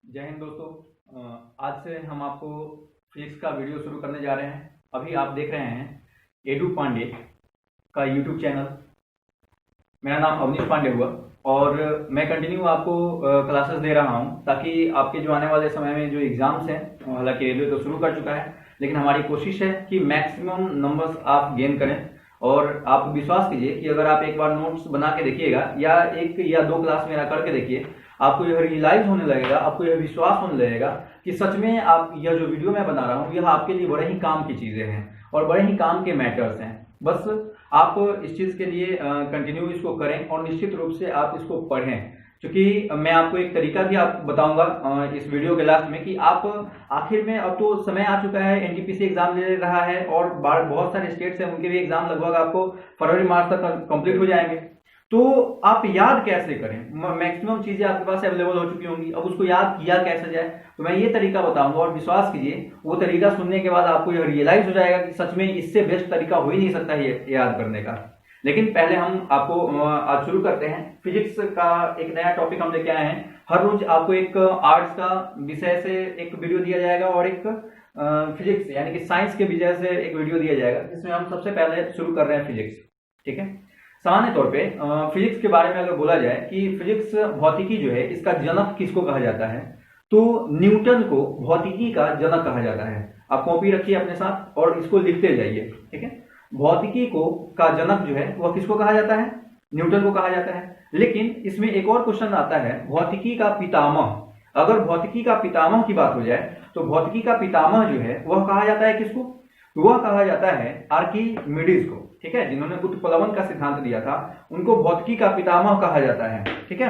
जय हिंद दोस्तों। आज से हम आपको फिजिक्स का वीडियो शुरू करने जा रहे हैं। अभी आप देख रहे हैं एडू पांडे का यूट्यूब चैनल। मेरा नाम अवनीश पांडे हुआ और मैं कंटिन्यू आपको क्लासेस दे रहा हूं ताकि आपके जो आने वाले समय में जो एग्ज़ाम्स हैं, हालांकि रेलवे तो शुरू कर चुका है, लेकिन हमारी कोशिश है कि मैक्सिमम नंबर्स आप गेन करें। और आप विश्वास कीजिए कि अगर आप एक बार नोट्स बना के देखिएगा या एक या दो क्लास मेरा करके देखिए, आपको यह रियलाइज होने लगेगा, आपको यह विश्वास होने लगेगा कि सच में आप यह जो वीडियो मैं बना रहा हूँ यह आपके लिए बड़े ही काम की चीज़ें हैं और बड़े ही काम के मैटर्स हैं। बस आप इस चीज़ के लिए कंटिन्यू इसको करें और निश्चित रूप से आप इसको पढ़ें, क्योंकि मैं आपको एक तरीका भी आप बताऊंगा इस वीडियो के लास्ट में कि आप आखिर में, अब तो समय आ चुका है, एनटीपीसी एग्जाम ले रहा है और बहुत सारे स्टेट्स हैं, उनके भी एग्जाम लगभग आपको फरवरी मार्च तक कंप्लीट हो जाएंगे। तो आप याद कैसे करें? मैक्सिमम चीजें आपके पास अवेलेबल हो चुकी होंगी, अब उसको याद किया कैसे जाए, तो मैं ये तरीका बताऊंगा और विश्वास कीजिए वो तरीका सुनने के बाद आपको यह रियलाइज हो जाएगा कि सच में इससे बेस्ट तरीका हो ही नहीं सकता है याद करने का। लेकिन पहले हम आपको आज शुरू करते हैं। फिजिक्स का एक नया टॉपिक हम लेके आए हैं। हर रोज आपको एक आर्ट्स का विषय से एक वीडियो दिया जाएगा और एक फिजिक्स यानी कि साइंस के विषय से एक वीडियो दिया जाएगा, जिसमें हम सबसे पहले शुरू कर रहे हैं फिजिक्स। ठीक है, सामान्य तौर पे फिजिक्स के बारे में अगर बोला जाए कि फिजिक्स भौतिकी जो है, इसका जनक किसको कहा जाता है, तो न्यूटन को भौतिकी का जनक कहा जाता है। आप कॉपी रखिए अपने साथ और इसको लिखते जाइए। ठीक है, भौतिकी को का जनक जो है वह किसको कहा जाता है? न्यूटन को कहा जाता है। लेकिन इसमें एक और क्वेश्चन आता है, भौतिकी का पितामह। अगर भौतिकी का पितामह की बात हो जाए तो भौतिकी का पितामह जो है वह कहा जाता है किसको? वह कहा जाता है आर्किमिडीज को। ठीक है, जिन्होंने उत्प्लवन का सिद्धांत दिया था उनको भौतिकी का पितामह कहा जाता है। ठीक है,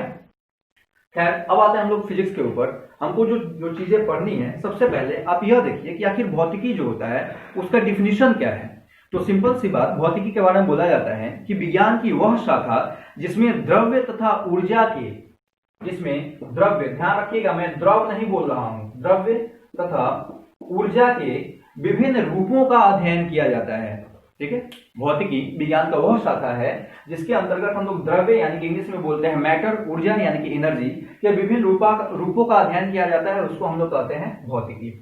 खैर अब आते हैं हम लोग फिजिक्स के ऊपर। हमको जो चीजें पढ़नी है, सबसे पहले आप यह देखिए कि आखिर भौतिकी जो होता है उसका डिफिनीशन क्या है। तो सिंपल सी बात, भौतिकी के बारे में बोला जाता है कि विज्ञान की वह शाखा जिसमें द्रव्य तथा ऊर्जा के, जिसमें द्रव्य, ध्यान रखिएगा मैं द्रव नहीं बोल रहा हूं, द्रव्य तथा ऊर्जा के विभिन्न रूपों का अध्ययन किया जाता है। ठीक है, भौतिकी विज्ञान का वह शाखा है जिसके अंतर्गत हम लोग द्रव्य यानी कि इंग्लिश में बोलते हैं मैटर, ऊर्जा यानी कि एनर्जी के विभिन्न रूपों का अध्ययन किया जाता है, उसको हम लोग कहते हैं भौतिकी।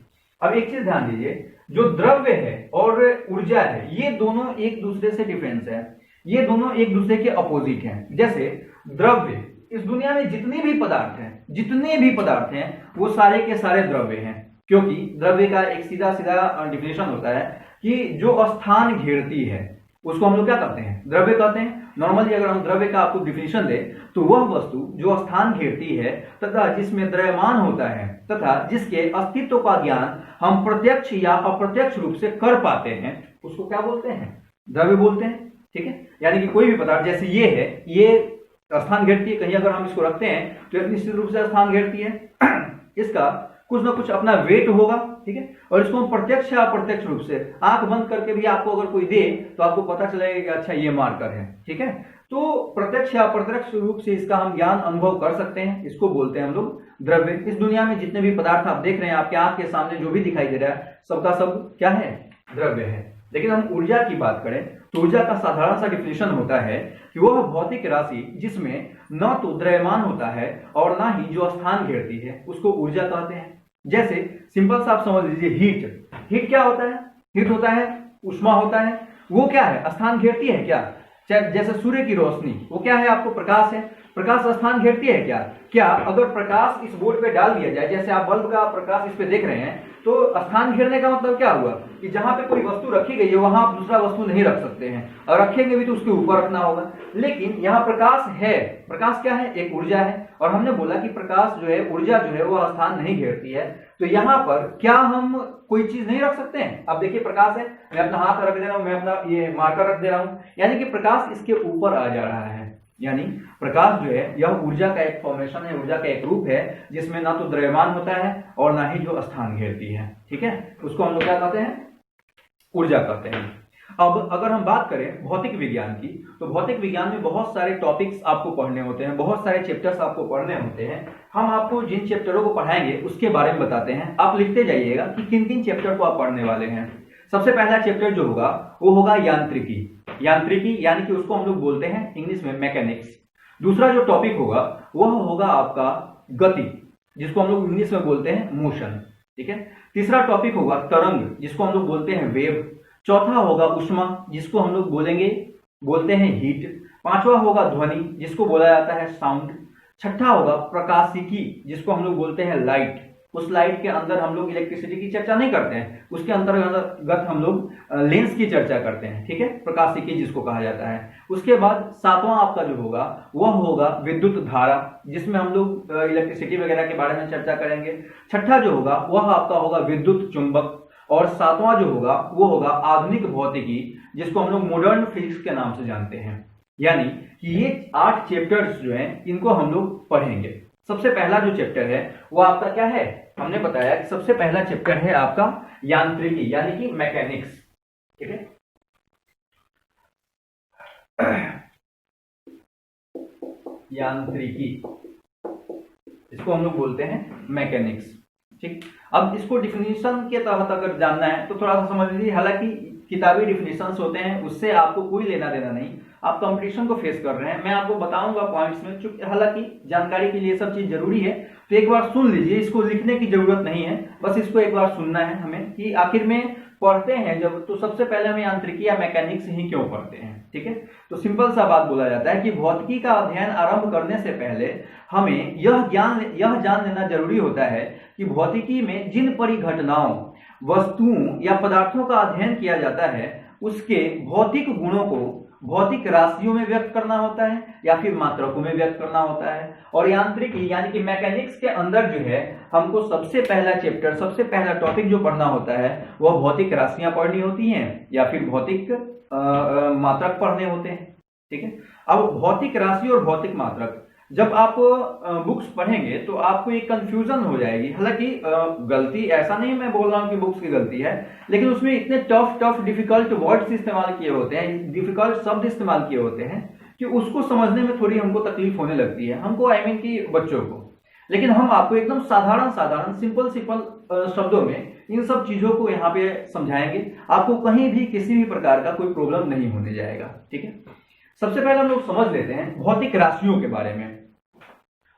अब एक चीज ध्यान दीजिए, जो द्रव्य है और ऊर्जा है ये दोनों एक दूसरे से डिफरेंस है, ये दोनों एक दूसरे के अपोजिट हैं। जैसे द्रव्य, इस दुनिया में जितने भी पदार्थ हैं वो सारे के सारे द्रव्य हैं, क्योंकि द्रव्य का एक सीधा सीधा डिफिनेशन होता है कि जो स्थान घेरती है उसको हम लोग क्या कहते हैं? द्रव्य कहते हैं। नॉर्मली अगर हम द्रव्य का आपको डिफिनेशन दें तो वह वस्तु जो स्थान घेरती है तथा जिसमें द्रव्यमान होता है तथा जिसके अस्तित्व का ज्ञान हम प्रत्यक्ष या अप्रत्यक्ष रूप से कर पाते हैं, उसको क्या बोलते हैं? द्रव्य बोलते हैं। ठीक है, यानी कि कोई भी पदार्थ, जैसे ये है, ये स्थान घेरती है, कहीं अगर हम इसको रखते हैं तो निश्चित रूप से स्थान घेरती है। इसका कुछ ना कुछ अपना वेट होगा। ठीक है, और इसको हम प्रत्यक्ष या अप्रत्यक्ष रूप से आंख बंद करके भी आपको अगर कोई दे तो आपको पता चलेगा कि अच्छा ये मार्कर है। ठीक है, तो प्रत्यक्ष या अप्रत्यक्ष रूप से इसका हम ज्ञान अनुभव कर सकते हैं, इसको बोलते हैं हम लोग द्रव्य। इस दुनिया में जितने भी पदार्थ आप देख रहे हैं, आपके आंख के सामने जो भी दिखाई दे रहा है, सबका सब क्या है? द्रव्य है। लेकिन हम ऊर्जा की बात करें तो ऊर्जा का साधारण सा डिफिनेशन होता है कि वह भौतिक राशि जिसमें न तो द्रव्यमान होता है और ना ही जो स्थान घेरती है, उसको ऊर्जा कहते हैं। जैसे सिंपल सा आप समझ लीजिए, हीट क्या होता है? हीट होता है, उष्मा होता है, वो क्या है? स्थान घेरती है क्या? जैसे सूर्य की रोशनी, वो क्या है? आपको प्रकाश है, प्रकाश स्थान घेरती है क्या? क्या अगर प्रकाश इस बोर्ड पे डाल दिया जाए, जैसे आप बल्ब का प्रकाश इस पे देख रहे हैं, तो स्थान घेरने का मतलब क्या हुआ कि जहां पे कोई वस्तु रखी गई है वहां आप दूसरा वस्तु नहीं रख सकते हैं, और रखेंगे भी तो उसके ऊपर रखना होगा। लेकिन यहाँ प्रकाश है, प्रकाश क्या है? एक ऊर्जा है, और हमने बोला कि प्रकाश जो है, ऊर्जा जो है वो स्थान नहीं घेरती है। तो यहाँ पर क्या हम कोई चीज नहीं रख सकते हैं? अब देखिए प्रकाश है, मैं अपना हाथ रख दे रहा हूं, मैं अपना ये मार्कर रख दे रहा हूं, यानी कि प्रकाश इसके ऊपर आ जा रहा है। यानी प्रकाश जो है यह ऊर्जा का एक फॉर्मेशन है, ऊर्जा का एक रूप है जिसमें ना तो द्रव्यमान होता है और ना ही जो स्थान घेरती है। ठीक है, उसको हम लोग क्या कहते हैं? ऊर्जा कहते हैं। अब अगर हम बात करें भौतिक विज्ञान की, तो भौतिक विज्ञान में बहुत सारे टॉपिक्स आपको पढ़ने होते हैं, बहुत सारे चैप्टर्स आपको पढ़ने होते हैं। हम आपको जिन चैप्टरों को पढ़ाएंगे उसके बारे में बताते हैं, आप लिखते जाइएगा कि किन किन चैप्टर को आप पढ़ने वाले हैं। सबसे पहला चैप्टर जो होगा वो होगा यांत्रिकी। यांत्रिकी यानी कि उसको हम लोग बोलते हैं इंग्लिश में मैकेनिक्स। दूसरा जो टॉपिक होगा वह होगा आपका गति, जिसको हम लोग इंग्लिश में बोलते हैं मोशन। ठीक है। तीसरा टॉपिक होगा तरंग, जिसको हम लोग बोलते हैं वेव। चौथा होगा उष्मा, जिसको हम लोग बोलते हैं हीट। पांचवा होगा ध्वनि, जिसको बोला जाता है साउंड। छठा होगा प्रकाशिकी, जिसको हम लोग बोलते हैं लाइट। उस लाइट के अंदर हम लोग इलेक्ट्रिसिटी की चर्चा नहीं करते हैं, उसके अंतर्गत हम लोग लेंस की चर्चा करते हैं। ठीक है, प्रकाशिकी जिसको कहा जाता है। उसके बाद सातवां आपका जो होगा वह होगा विद्युत धारा, जिसमें हम लोग इलेक्ट्रिसिटी वगैरह के बारे में चर्चा करेंगे। छठा जो होगा वह आपका होगा विद्युत चुंबक। और सातवां जो होगा वो होगा आधुनिक भौतिकी, जिसको हम लोग मॉडर्न फिजिक्स के नाम से जानते हैं। यानी कि ये 8 चैप्टर्स जो हैं इनको हम लोग पढ़ेंगे। सबसे पहला जो चैप्टर है वो आपका क्या है, हमने बताया कि सबसे पहला चैप्टर है आपका यांत्रिकी यानी कि मैकेनिक्स। ठीक है, यांत्रिकी इसको हम लोग बोलते हैं मैकेनिक्स। ठीक, अब इसको डिफिनीशन के तहत अगर जानना है तो थोड़ा सा समझ लीजिए। हालांकि किताबी डिफिनीशंस होते हैं, उससे आपको कोई लेना देना नहीं, आप कंपटीशन को फेस कर रहे हैं। मैं आपको बताऊंगा पॉइंट्स में, चूंकि हालांकि जानकारी के लिए सब चीज जरूरी है, तो एक बार सुन लीजिए। इसको लिखने की जरूरत नहीं है, बस इसको एक बार सुनना है हमें कि आखिर में पढ़ते हैं जब तो सबसे पहले हमें यांत्रिकी या मैकेनिक्स ही क्यों पढ़ते हैं। ठीक है, तो सिंपल सा बात बोला जाता है कि भौतिकी का अध्ययन आरंभ करने से पहले हमें यह जान लेना जरूरी होता है कि भौतिकी में जिन परिघटनाओं, वस्तुओं या पदार्थों का अध्ययन किया जाता है उसके भौतिक गुणों को भौतिक राशियों में व्यक्त करना होता है या फिर मात्रकों में व्यक्त करना होता है। और यांत्रिकी यानी कि मैकेनिक्स के अंदर जो है हमको सबसे पहला चैप्टर, सबसे पहला टॉपिक जो पढ़ना होता है वह भौतिक राशियां पढ़नी होती हैं या फिर भौतिक मात्रक पढ़ने होते हैं। ठीक है, अब भौतिक राशि और भौतिक मात्रक जब आप बुक्स पढ़ेंगे तो आपको एक कंफ्यूजन हो जाएगी। हालांकि गलती ऐसा नहीं मैं बोल रहा हूं कि बुक्स की गलती है, लेकिन उसमें इतने टफ डिफिकल्ट वर्ड्स इस्तेमाल किए होते हैं, डिफिकल्ट शब्द इस्तेमाल किए होते हैं कि उसको समझने में थोड़ी हमको तकलीफ होने लगती है, हमको आई मीन कि बच्चों को। लेकिन हम आपको एकदम साधारण सिंपल शब्दों में इन सब चीजों को यहाँ पे समझाएंगे, आपको कहीं भी किसी भी प्रकार का कोई प्रॉब्लम नहीं होने जाएगा। ठीक है, सबसे पहले हम लोग समझ लेते हैं भौतिक राशियों के बारे में।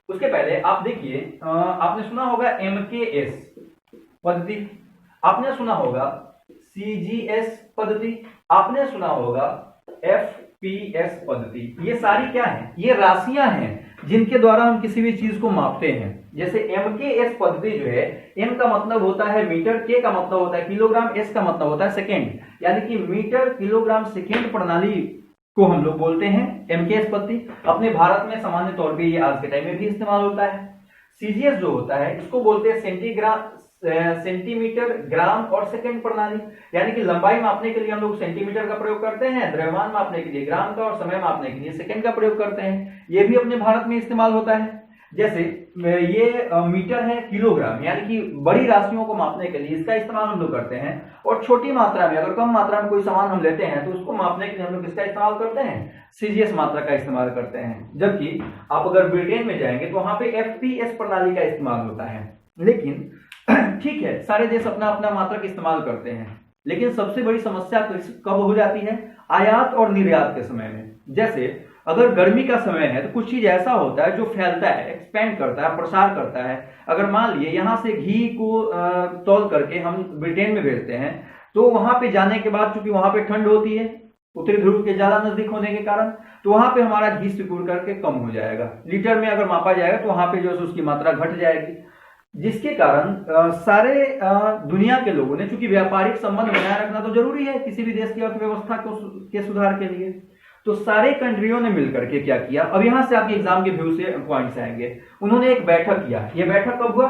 उसके पहले आप देखिए, आपने सुना होगा MKS पद्धति, आपने सुना होगा CGS पद्धति, आपने सुना होगा FPS पद्धति। ये सारी क्या है, ये राशियां हैं जिनके द्वारा हम किसी भी चीज को मापते हैं। जैसे MKS पद्धति जो है, M का मतलब होता है मीटर, K का मतलब होता है किलोग्राम, S का मतलब होता है सेकेंड, यानी कि मीटर किलोग्राम सेकेंड प्रणाली को हम लोग बोलते हैं MKS पद्धति। अपने भारत में सामान्य तौर पे ये आज के टाइम में भी इस्तेमाल होता है। CGS जो होता है इसको बोलते हैं सेंटीमीटर, ग्राम और सेकंड प्रणाली, यानी कि लंबाई मापने के लिए हम लोग सेंटीमीटर का प्रयोग करते हैं, द्रव्यमान मापने के लिए ग्राम का और समय मापने के लिए सेकंड का प्रयोग करते हैं। ये भी अपने भारत में इस्तेमाल होता है। जैसे ये मीटर है किलोग्राम, यानी कि बड़ी राशियों को मापने के लिए इसका इस्तेमाल हम लोग करते हैं। और छोटी मात्रा में, अगर कम मात्रा में कोई सामान हम लेते हैं तो उसको मापने के लिए हम लोग किसका इस्तेमाल करते हैं, CGS मात्रा का इस्तेमाल करते हैं। जबकि आप अगर ब्रिटेन में जाएंगे तो वहां पे FPS प्रणाली का इस्तेमाल होता है। लेकिन ठीक है, सारे देश अपना अपना मात्रक इस्तेमाल करते हैं, लेकिन सबसे बड़ी समस्या कब हो जाती है, आयात और निर्यात के समय में। जैसे अगर गर्मी का समय है तो कुछ चीज ऐसा होता है जो फैलता है, एक्सपेंड करता है, प्रसार करता है। अगर मान लिए यहां से घी को तौल करके हम ब्रिटेन में भेजते हैं, तो वहां पे जाने के बाद चूंकि वहां पे ठंड होती है, उत्तरी ध्रुव के ज्यादा नजदीक होने के कारण, तो वहां पे हमारा घी सिकुड़ करके कम हो जाएगा। लीटर में अगर मापा जाएगा तो वहां पे जो है उसकी मात्रा घट जाएगी, जिसके कारण सारे दुनिया के लोगों ने, चूंकि व्यापारिक संबंध बनाए रखना तो जरूरी है किसी भी देश की अर्थव्यवस्था के सुधार के लिए, तो सारे कंट्रियों ने मिलकर के क्या किया। अब यहां से आपके एग्जाम के व्यू से पॉइंट्स आएंगे। उन्होंने एक बैठक किया। यह बैठक कब हुआ,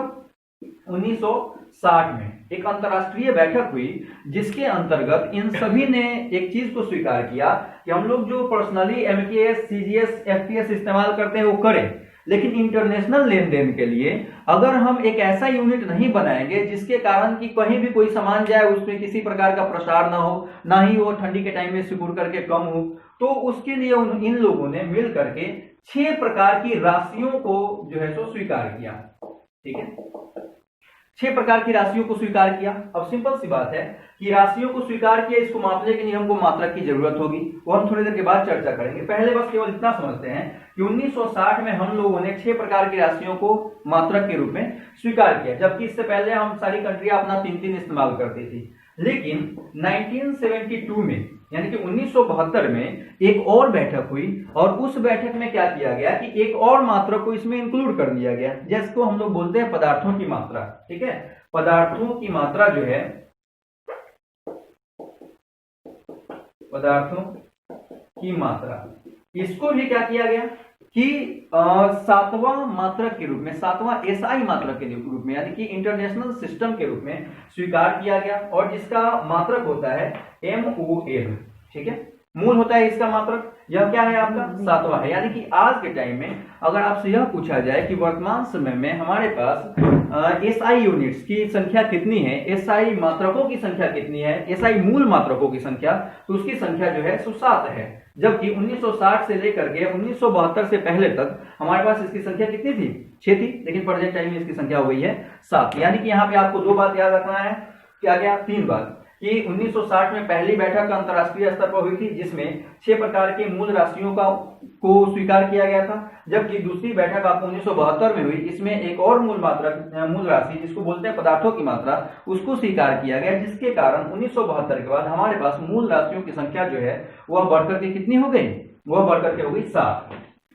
1960 में एक अंतरराष्ट्रीय बैठक हुई, जिसके अंतर्गत इन सभी ने एक चीज को स्वीकार किया कि हम लोग जो पर्सनली MKS, CGS, FPS इस्तेमाल करते हैं वो करें, लेकिन इंटरनेशनल लेन देन के लिए अगर हम एक ऐसा यूनिट नहीं बनाएंगे जिसके कारण कि कहीं भी कोई सामान जाए उसमें किसी प्रकार का प्रसार ना हो, ना ही वो ठंडी के टाइम में सिकुड़ करके कम हो, तो उसके लिए इन लोगों ने मिल करके 6 प्रकार की राशियों को जो है सो स्वीकार किया। ठीक है, 6 प्रकार की राशियों को स्वीकार किया। अब सिंपल सी बात है कि राशियों को स्वीकार किया, इसको मापने के लिए हमको मात्रक की जरूरत होगी, वो हम थोड़ी देर के बाद चर्चा करेंगे। पहले बस केवल इतना समझते हैं कि 1960 में हम लोगों ने 6 प्रकार की राशियों को मात्रक के रूप में स्वीकार किया, जबकि इससे पहले हम सारी कंट्रियां अपना 3-3 इस्तेमाल करती थी। लेकिन 1972 में यानी कि 1972 में एक और बैठक हुई और उस बैठक में क्या किया गया कि एक और मात्रा को इसमें इंक्लूड कर दिया गया, जिसको हम लोग बोलते हैं पदार्थों की मात्रा। ठीक है, पदार्थों की मात्रा जो है, पदार्थों की मात्रा, इसको भी क्या किया गया कि 7वां मात्रक के रूप में, 7वां एसआई मात्रक के रूप में यानी कि इंटरनेशनल सिस्टम के रूप में स्वीकार किया गया, और जिसका मात्रक होता है MOL। ठीक है, मूल होता है इसका मात्रक, यह क्या है आपका 7वां है। यानी कि आज के टाइम में अगर आपसे यह पूछा जाए कि वर्तमान समय में हमारे पास एसआई यूनिट्स की संख्या कितनी है, एसआई मात्रकों की संख्या कितनी है, एसआई मूल मात्रकों की संख्या, तो उसकी संख्या जो है 7 है। जबकि 1960 से लेकर के 1972 से पहले तक हमारे पास इसकी संख्या कितनी थी, 6 थी, लेकिन प्रेजेंट टाइम में इसकी संख्या हो गई है 7। यानी कि यहाँ पे आपको 2 बात याद रखना है, क्या क्या 3 बात, कि 1960 में पहली बैठक अंतर्राष्ट्रीय स्तर पर हुई थी जिसमें 6 प्रकार के मूल राशियों को स्वीकार किया गया था, जबकि दूसरी बैठक आपको 1972 में हुई, इसमें एक और मूल राशि जिसको बोलते हैं पदार्थों की मात्रा, उसको स्वीकार किया गया, जिसके कारण 1972 के बाद हमारे पास मूल राशियों की संख्या जो है वह बढ़कर के कितनी हो गई, वह बढ़कर के हो गई 7।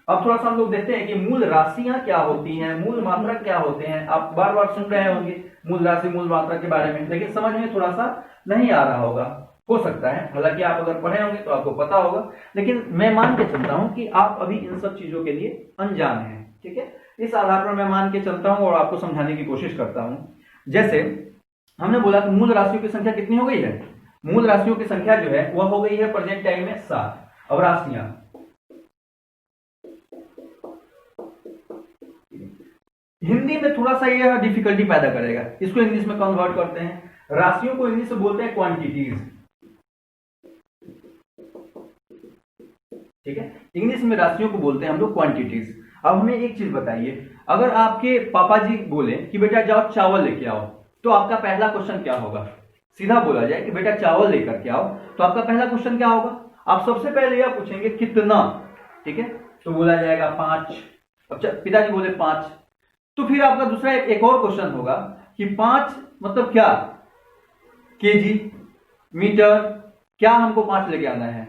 अब थोड़ा सा हम लोग देखते हैं कि मूल राशियां क्या होती हैं, मूल मात्रक क्या होते हैं। आप बार बार सुन रहे होंगे मूल राशि मूल मात्रक के बारे में, लेकिन समझ में थोड़ा सा नहीं आ रहा होगा, हो सकता है, हालांकि आप अगर पढ़े होंगे तो आपको पता होगा, लेकिन मैं मान के चलता हूं कि आप अभी इन सब चीजों के लिए अनजान हैं। ठीक है, इस आधार पर मैं मान के चलता हूं और आपको समझाने की कोशिश करता हूं। जैसे हमने बोला कि मूल राशियों की संख्या कितनी हो गई है, मूल राशियों की संख्या जो है वह हो गई है प्रेजेंट टाइम में 7। अब राशियां, हिंदी में थोड़ा सा यह डिफिकल्टी पैदा करेगा, इसको इंग्लिश में कन्वर्ट करते हैं। राशियों को इंग्लिश में बोलते हैं क्वांटिटीज। ठीक है, इंग्लिश में राशियों को बोलते हैं हम लोग क्वांटिटीज। अब हमें एक चीज बताइए, अगर आपके पापा जी बोले कि बेटा जाओ चावल लेके आओ, तो आपका पहला क्वेश्चन क्या होगा? सीधा बोला जाए कि बेटा चावल लेकर के आओ, तो आपका पहला क्वेश्चन क्या होगा? आप सबसे पहले यह पूछेंगे कितना। ठीक है, तो बोला जाएगा 5। अब पिताजी बोले 5, तो फिर आपका दूसरा एक और क्वेश्चन होगा कि 5 मतलब क्या, केजी, मीटर, क्या हमको 5 लेके आना है।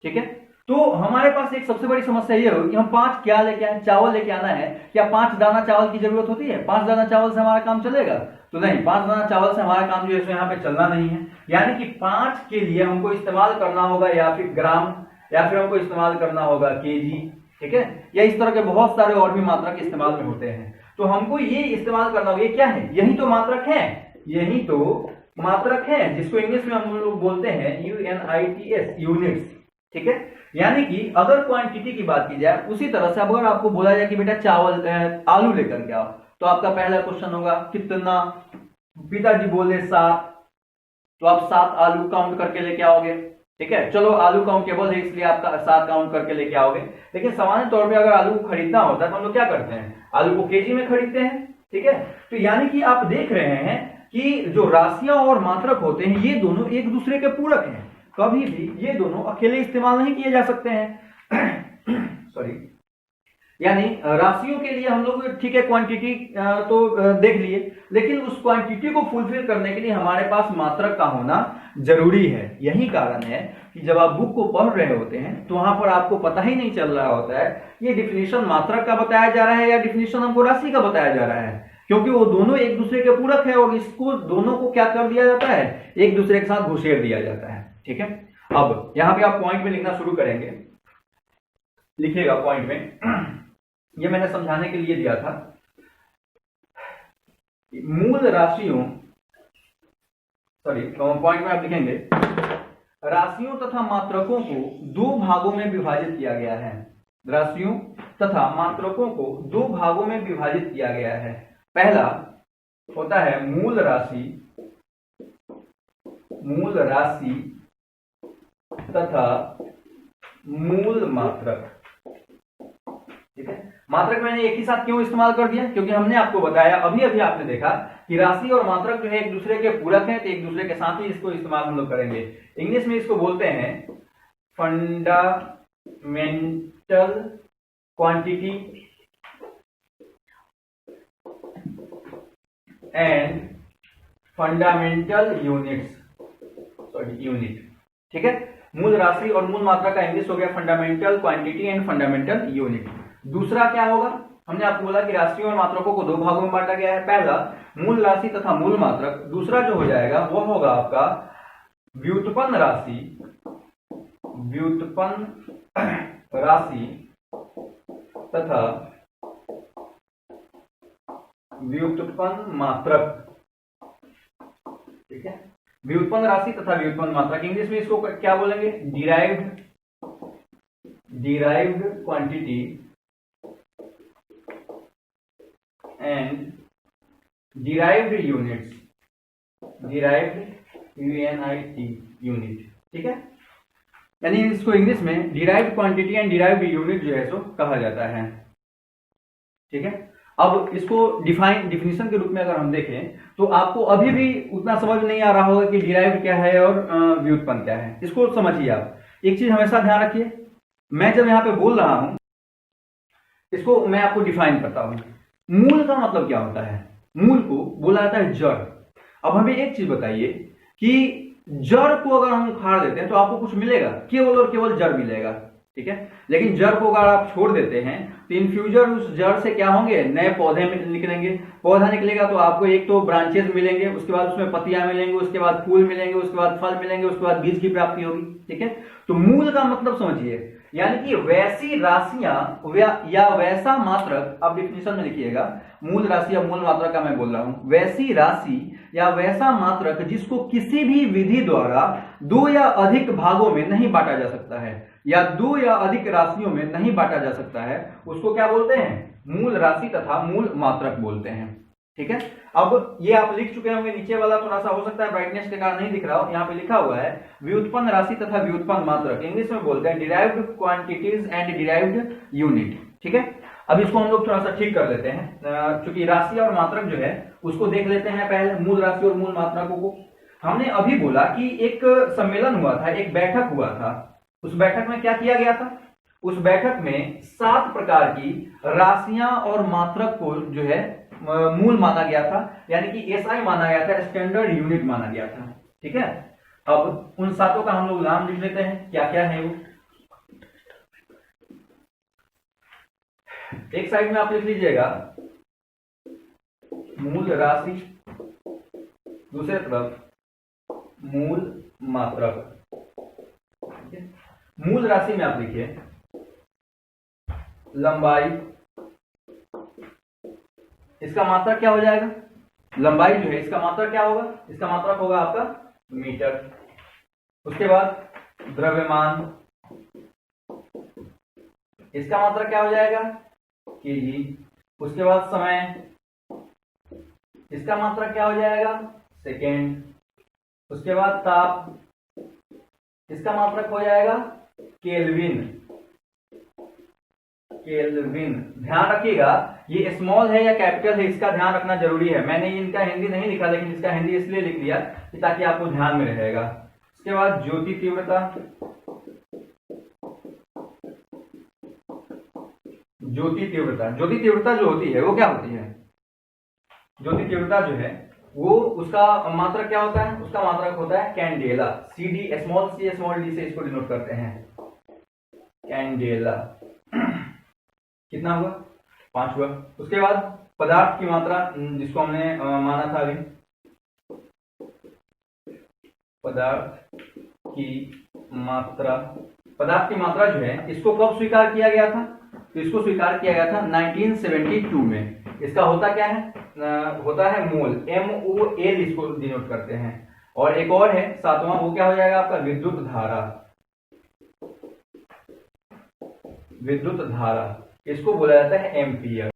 ठीक है, तो हमारे पास एक सबसे बड़ी समस्या यह होगी कि हम 5 क्या लेके आए, चावल लेके आना है, क्या 5 दाना चावल की जरूरत होती है? 5 दाना चावल से हमारा काम चलेगा? तो नहीं, 5 दाना चावल से हमारा काम जो है यहाँ पे चलना नहीं है। यानी कि 5 के लिए हमको इस्तेमाल करना होगा या फिर ग्राम, या फिर हमको इस्तेमाल करना होगा केजी। ठीक है, या इस तरह के बहुत सारे और भी मात्रक इस्तेमाल में होते हैं, तो हमको ये इस्तेमाल करना होगा। ये क्या है? यही तो मात्रक है, यही तो मात्रक है, जिसको इंग्लिश में हम लोग बोलते हैं UNITS, यूनिट्स। ठीक है, यानी कि अगर क्वांटिटी की बात की जाए, उसी तरह से अगर आपको बोला जाए कि बेटा चावल आलू लेकर के आओ, तो आपका पहला क्वेश्चन होगा कितना। पिताजी बोले 7, तो आप 7 आलू काउंट करके लेके आओगे। ठीक है, चलो आलू काउंटेबल है इसलिए आपका 7 काउंट करके लेके आओगे, लेकिन सामान्य तौर पे अगर आलू को खरीदना होता है तो हम लोग क्या करते हैं, आलू को केजी में खरीदते हैं। ठीक है, तो यानी कि आप देख रहे हैं कि जो राशियां और मात्रक होते हैं ये दोनों एक दूसरे के पूरक हैं, कभी भी ये दोनों अकेले इस्तेमाल नहीं किए जा सकते हैं। सॉरी, यानी राशियों के लिए हम लोग ठीक है क्वांटिटी तो देख लिए, लेकिन उस क्वांटिटी को फुलफिल करने के लिए हमारे पास मात्रक का होना जरूरी है। यही कारण है कि जब आप बुक को पढ़ रहे होते हैं तो वहां पर आपको पता ही नहीं चल रहा होता है ये डिफिनीशन मात्रक का बताया जा रहा है या डिफिनीशन हमको राशि का बताया जा रहा है, क्योंकि वो दोनों एक दूसरे के पूरक है और इसको दोनों को क्या कर दिया जाता है, एक दूसरे के साथ घुसेड़ दिया जाता है। ठीक है, अब यहां पे आप पॉइंट में लिखना शुरू करेंगे, लिखिएगा पॉइंट में। ये मैंने समझाने के लिए दिया था। मूल राशियों, सॉरी पॉइंट में आप लिखेंगे राशियों तथा मात्रकों को 2 भागों में विभाजित किया गया है। राशियों तथा मात्रकों को 2 भागों में विभाजित किया गया है। पहला होता है मूल राशि, मूल राशि तथा मूल मात्रक। ठीक है। मात्रक मैंने एक ही साथ क्यों इस्तेमाल कर दिया, क्योंकि हमने आपको बताया, अभी अभी आपने देखा कि राशि और मात्रक जो है एक दूसरे के पूरक हैं, तो एक दूसरे के साथ ही इसको इस्तेमाल हम लोग करेंगे। इंग्लिश में इसको बोलते हैं fundamental quantity and fundamental unit. ठीक है। मूल राशि और मूल मात्रा का इंग्लिश हो गया fundamental quantity and fundamental unit. दूसरा क्या होगा, हमने आपको बोला कि राशियों और मात्रकों को दो भागों में बांटा गया है, पहला मूल राशि तथा मूल मात्रक, दूसरा जो हो जाएगा वो होगा आपका व्युत्पन्न राशि तथा व्युत्पन्न मात्रक। ठीक है। व्युत्पन्न राशि तथा व्युत्पन्न मात्रक, इंग्लिश में इसको क्या बोलेंगे, derived quantity and derived unit. ठीक है। यानी इसको इंग्लिश में derived quantity and derived unit जो है सो कहा जाता है। ठीक है। अब इसको डिफिनीशन के रूप में अगर हम देखें तो आपको अभी भी उतना समझ नहीं आ रहा होगा कि डिराइव्ड क्या है और व्युत्पन्न क्या है। इसको समझिए आप। एक चीज हमेशा ध्यान रखिए, मैं जब यहां पे बोल रहा हूं इसको मैं आपको डिफाइन करता हूं। मूल का मतलब क्या होता है, मूल को बोला जाता है जड़। अब हमें एक चीज बताइए कि जड़ को अगर हम उखाड़ देते हैं तो आपको कुछ मिलेगा, केवल और केवल जड़ मिलेगा। ठीक है। लेकिन जड़ को अगर आप छोड़ देते हैं तो इन फ्यूचर उस जड़ से क्या होंगे, नए पौधे निकलेंगे। पौधा निकलेगा तो आपको एक तो ब्रांचेस मिलेंगे, उसके बाद उसमें पत्तियां मिलेंगे, उसके बाद फूल मिलेंगे, उसके बाद फल मिलेंगे, उसके बाद बीज की प्राप्ति होगी। ठीक है। तो मूल का मतलब समझिए, यानी कि वैसी राशियां या वैसा मात्रक, आप डिफिनीशन में लिखिएगा, मूल राशि या मूल मात्रक का मैं बोल रहा हूं, वैसी राशि या वैसा मात्रक जिसको किसी भी विधि द्वारा दो या अधिक भागों में नहीं बांटा जा सकता है या दो या अधिक राशियों में नहीं बांटा जा सकता है, उसको क्या बोलते हैं, मूल राशि तथा मूल मात्रक बोलते हैं। ठीक है। अब ये आप लिख चुके होंगे, नीचे वाला थोड़ा सा हो सकता है ब्राइटनेस के कारण नहीं दिख रहा हो, यहाँ पे लिखा हुआ है व्युत्पन्न राशि तथा व्युत्पन्न मात्रक, इंग्लिश में बोलते हैं derived quantities and derived unit. ठीक है। अब इसको हम लोग थोड़ा सा ठीक कर लेते हैं, क्योंकि राशि और मात्रक जो है उसको देख लेते हैं पहले, मूल राशि और मूल मात्रकों को। हमने अभी बोला कि एक सम्मेलन हुआ था, एक बैठक हुआ था। उस बैठक में क्या किया गया था, उस बैठक में 7 प्रकार की राशियां और मात्रक को जो है मूल माना गया था, यानी कि एसआई माना गया था, स्टैंडर्ड यूनिट माना गया था। ठीक है। अब उन 7 का हम लोग नाम लिख लेते हैं, क्या क्या है वो। एक साइड में आप लिख लीजिएगा मूल राशि, दूसरे तरफ मूल मात्रक। मूल राशि में आप लिखिए लंबाई, इसका मात्रक क्या हो जाएगा, लंबाई जो है इसका मात्रक क्या होगा, इसका मात्रक होगा आपका मीटर। उसके बाद द्रव्यमान, इसका मात्रक क्या हो जाएगा, केजी। उसके बाद समय, इसका मात्रक क्या हो जाएगा, सेकेंड। उसके बाद ताप, इसका मात्रक हो जाएगा केल्विन। ध्यान रखिएगा ये स्मॉल है या कैपिटल है, इसका ध्यान रखना जरूरी है। मैंने इनका हिंदी नहीं लिखा, लेकिन इसका हिंदी इसलिए लिख दिया कि ताकि आपको ध्यान में रहेगा। उसके बाद ज्योति तीव्रता, ज्योति तीव्रता जो होती है वो क्या होती है, ज्योति तीव्रता जो है वो उसका मात्रक क्या होता है, उसका मात्रक होता है candela. CD small c small d से इसको डिनोट करते हैं, कैंडेला। कितना हुआ, 5 हुआ। उसके बाद पदार्थ की मात्रा, जिसको हमने माना था अभी, पदार्थ की मात्रा जो है इसको कब स्वीकार किया गया था, तो इसको स्वीकार किया गया था 1972 में। इसका होता क्या है, होता है मोल, MOL इसको डिनोट करते हैं। और एक और है 7वां, वो क्या हो जाएगा आपका विद्युत धारा, इसको बोला जाता है एम्पियर।